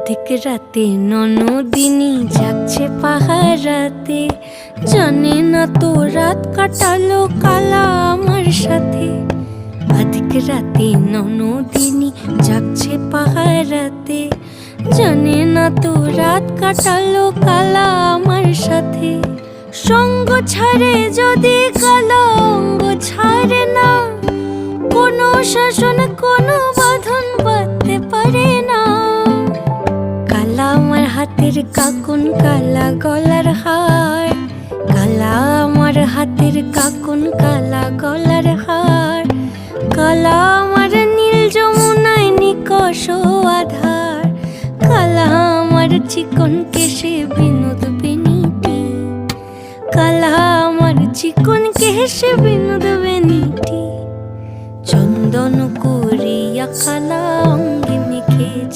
অধিক রাতে ননদিনী যাচ্ছে পাহারাতে, জানে না তো রাত কাটালো কালা আমার সাথে। অধিক রাতে ননদিনী যাচ্ছে পাহারাতে, জানে না তো রাত কাটালো কালা আমার সাথে। সঙ্গ ছাড়ে যদি কালা অঙ্গ ছাড়ে না, কোনো শাসন কোনো বাঁধন বাঁধতে পারে না। কালা আমার হাতের কাকুন কালা গলার হার, কালা আমার হাতের কাকুন কালা গলার হার। কালা আমার নীল যমুনায় নিকষ আধার, কালা আমার চিকন কেশে বিনোদ বেনিটি। কালা আমার চিকন কেশে বিনোদ বেনিটি। চন্দন করিয়া কালা